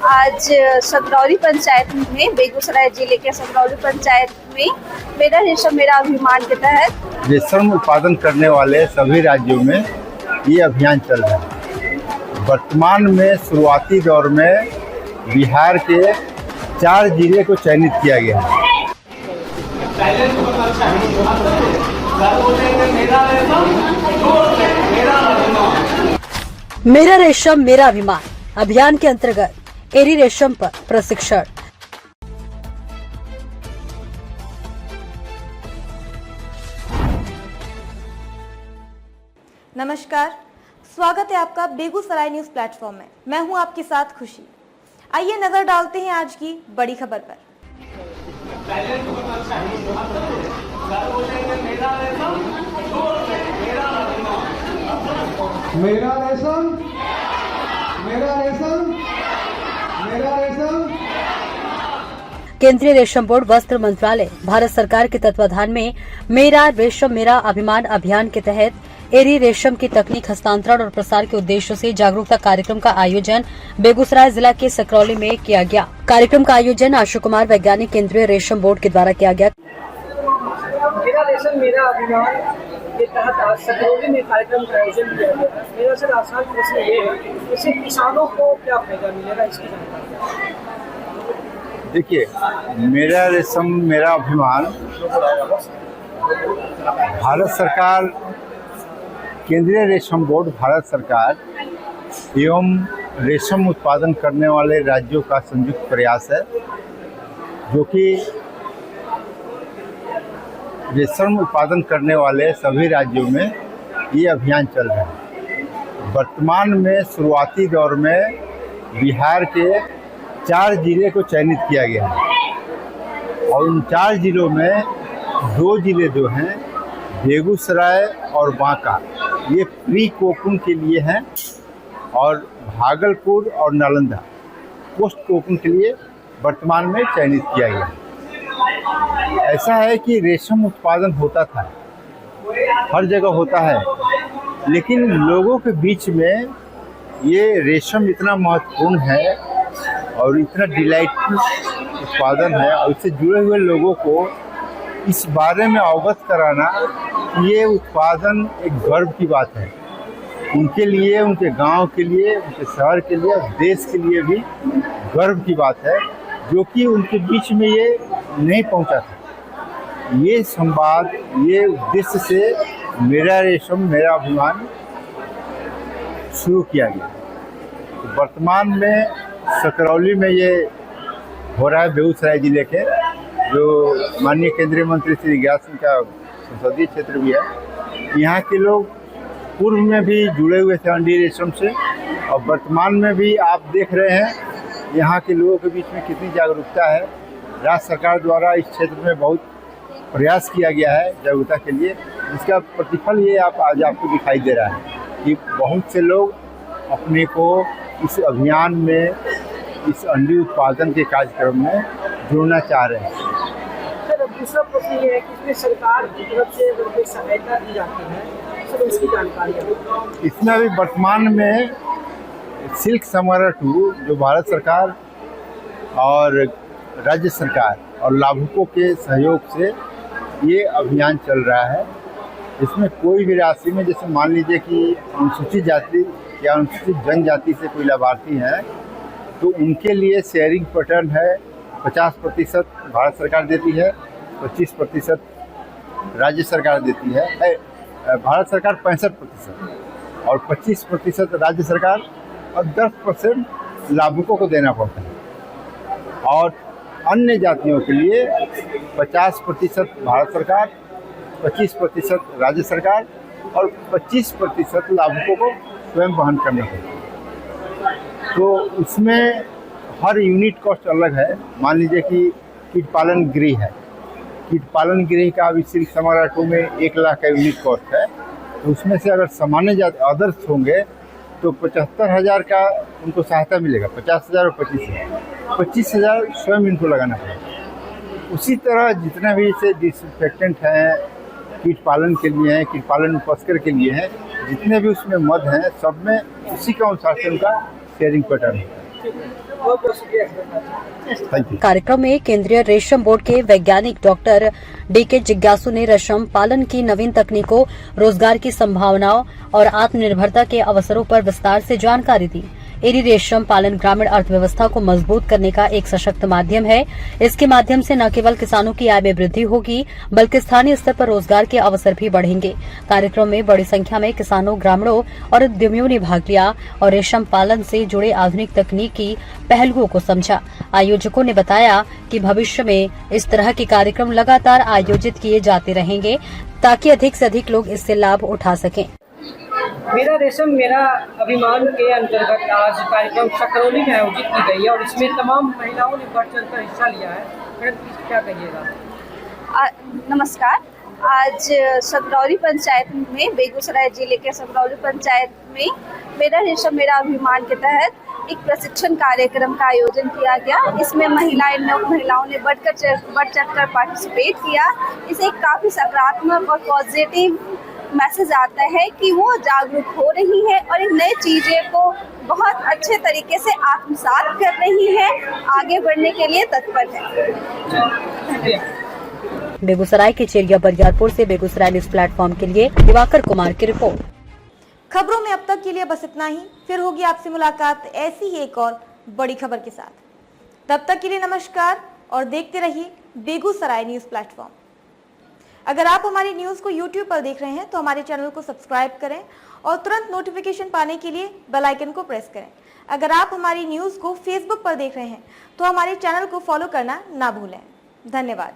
आज सकरौली पंचायत में, बेगूसराय जिले के सकरौली पंचायत में मेरा रेशम मेरा अभिमान के तहत रेशम उत्पादन करने वाले सभी राज्यों में ये अभियान चल रहा है। वर्तमान में शुरुआती दौर में बिहार के 4 जिले को चयनित किया गया है। मेरा रेशम मेरा अभिमान अभियान के अंतर्गत एरी रेशम पर प्रशिक्षण। नमस्कार, स्वागत है आपका बेगूसराय न्यूज प्लेटफॉर्म में। मैं हूं आपके साथ खुशी। आइए नजर डालते हैं आज की बड़ी खबर पर। मेरा रेशम मेरा रेशम मेरा रेशम। केंद्रीय रेशम बोर्ड वस्त्र मंत्रालय भारत सरकार के तत्वाधान में मेरा रेशम मेरा अभिमान अभियान के तहत एरी रेशम की तकनीक हस्तांतरण और प्रसार के उद्देश्य से जागरूकता कार्यक्रम का आयोजन बेगूसराय जिला के सकरौली में किया गया। कार्यक्रम का आयोजन आशु कुमार वैज्ञानिक केंद्रीय रेशम बोर्ड के द्वारा किया गया। मेरा रेशम मेरा अभिमान के तहत आज सकरौली में कार्यक्रम का आयोजन किया गया। मेरा सर आसान प्रश्न ये है, इससे किसानों को क्या फायदा मिलेगा, इसकी जानकारी। देखिए, मेरा रेशम मेरा अभिमान भारत सरकार, केंद्रीय रेशम बोर्ड भारत सरकार एवं रेशम उत्पादन करने वाले राज्यों का संयुक्त प्रयास है, जो कि रेशम उत्पादन करने वाले सभी राज्यों में ये अभियान चल रहा है। वर्तमान में शुरुआती दौर में बिहार के 4 जिले को चयनित किया गया है और उन 4 जिलों में 2 जिले जो हैं बेगूसराय और बांका, ये प्री कोकून के लिए हैं और भागलपुर और नालंदा पोस्ट कोकून के लिए वर्तमान में चयनित किया गया है। ऐसा है कि रेशम उत्पादन होता था, हर जगह होता है, लेकिन लोगों के बीच में ये रेशम इतना महत्वपूर्ण है और इतना डिलाइटफुल उत्पादन है और इससे जुड़े हुए लोगों को इस बारे में अवगत कराना, ये उत्पादन एक गर्व की बात है उनके लिए, उनके गांव के लिए, उनके शहर के लिए और देश के लिए भी गर्व की बात है, जो कि उनके बीच में ये नहीं पहुंचा था। ये संवाद, ये उद्देश्य से मेरा रेशम मेरा अभिमान शुरू किया गया। तो वर्तमान में सकरौली में ये हो रहा है, बेगूसराय जिले के, जो माननीय केंद्रीय मंत्री श्री गिरिराज सिंह का संसदीय क्षेत्र भी है। यहाँ के लोग पूर्व में भी जुड़े हुए थे अंडी रेशम से और वर्तमान में भी आप देख रहे हैं यहाँ के लोगों के बीच में कितनी जागरूकता है। राज्य सरकार द्वारा इस क्षेत्र में बहुत प्रयास किया गया है जागरूकता के लिए, जिसका प्रतिफल ये आज आपको दिखाई दे रहा है कि बहुत से लोग अपने को इस अभियान में, इस अंडी उत्पादन के कार्यक्रम में जुड़ना चाह रहे हैं। सर, दूसरा प्रश्न ये है कि इसमें सरकार की तरफ से कोई सहायता दी जाती है, सर उसकी जानकारी है। इसमें अभी वर्तमान में सिल्क समारोह 2 जो भारत सरकार और राज्य सरकार और लाभुकों के सहयोग से ये अभियान चल रहा है। इसमें कोई भी राशि में, जैसे मान लीजिए कि अनुसूचित जाति या अनुसूचित जनजाति से कोई लाभार्थी हैं तो उनके लिए शेयरिंग पैटर्न है। 50% भारत सरकार देती है, 25% राज्य सरकार देती है। भारत सरकार 65% और 25% राज्य सरकार और 10% लाभुकों को देना पड़ता है। और अन्य जातियों के लिए 50% भारत सरकार, 25% राज्य सरकार और 25% लाभुकों को स्वयं वहन करना पड़ता है। तो इसमें हर यूनिट कॉस्ट अलग है। मान लीजिए कि कीट पालन गृह है, कीट पालन गृह का अभी सिल्क समारोह 2 में 1 लाख का यूनिट कॉस्ट है। तो उसमें से अगर सामान्य जाति अदर्स होंगे तो 75,000 का उनको सहायता मिलेगा, 50,000 और 25,000, 25,000 स्वयं इनको लगाना पड़ेगा। उसी तरह जितना भी इसे डिसइंफेक्टेंट हैं, कीट पालन के लिए हैं, कीट पालन उपस्कर के लिए हैं, जितने भी उसमें मद हैं, सब में उसी के अनुसार से उनका शेयरिंग पैटर्न है। बहुत बहुत शुक्रिया एक्सपर्ट। Thank you. कार्यक्रम में केंद्रीय रेशम बोर्ड के वैज्ञानिक डॉक्टर डीके जिज्ञासु ने रेशम पालन की नवीन तकनीकों, रोजगार की संभावनाओं और आत्मनिर्भरता के अवसरों पर विस्तार से जानकारी दी। एरी रेशम पालन ग्रामीण अर्थव्यवस्था को मजबूत करने का एक सशक्त माध्यम है। इसके माध्यम से न केवल किसानों की आय में वृद्धि होगी, बल्कि स्थानीय स्तर पर रोजगार के अवसर भी बढ़ेंगे। कार्यक्रम में बड़ी संख्या में किसानों, ग्रामीणों और उद्यमियों ने भाग लिया और रेशम पालन से जुड़े आधुनिक तकनीकी पहलुओं को समझा। आयोजकों ने बताया कि भविष्य में इस तरह के कार्यक्रम लगातार आयोजित किए जाते रहेंगे ताकि अधिक से अधिक लोग इससे लाभ उठा सकें। मेरा रेशम मेरा अभिमान के अंतर्गत आज कार्यक्रम सकरौली में आयोजित की गई है और इसमें तमाम महिलाओं ने बढ़ चढ़ कर हिस्सा लिया है। मैडम क्या कहिएगा? नमस्कार। आज सकरौली पंचायत में, बेगूसराय जिले के सकरौली पंचायत में मेरा रेशम मेरा अभिमान के तहत एक प्रशिक्षण कार्यक्रम का आयोजन किया गया। इसमें महिलाओं ने बढ़ चढ़ कर पार्टिसिपेट किया। इसे काफ़ी सकारात्मक और पॉजिटिव मैसेज आता है कि वो जागरूक हो रही है और इन नई चीज़ें को बहुत अच्छे तरीके से आत्मसात कर रही है, आगे बढ़ने के लिए तत्पर है। बेगूसराय के चेरिया बरियारपुर से बेगूसराय न्यूज प्लेटफॉर्म के लिए दिवाकर कुमार की रिपोर्ट। खबरों में अब तक के लिए बस इतना ही। फिर होगी आपसे मुलाकात ऐसी ही एक और बड़ी खबर के साथ। तब तक के लिए नमस्कार और देखते रहिए बेगूसराय न्यूज प्लेटफॉर्म। अगर आप हमारी न्यूज़ को YouTube पर देख रहे हैं तो हमारे चैनल को सब्सक्राइब करें और तुरंत नोटिफिकेशन पाने के लिए बेल आइकन को प्रेस करें। अगर आप हमारी न्यूज़ को Facebook पर देख रहे हैं तो हमारे चैनल को फॉलो करना ना भूलें। धन्यवाद।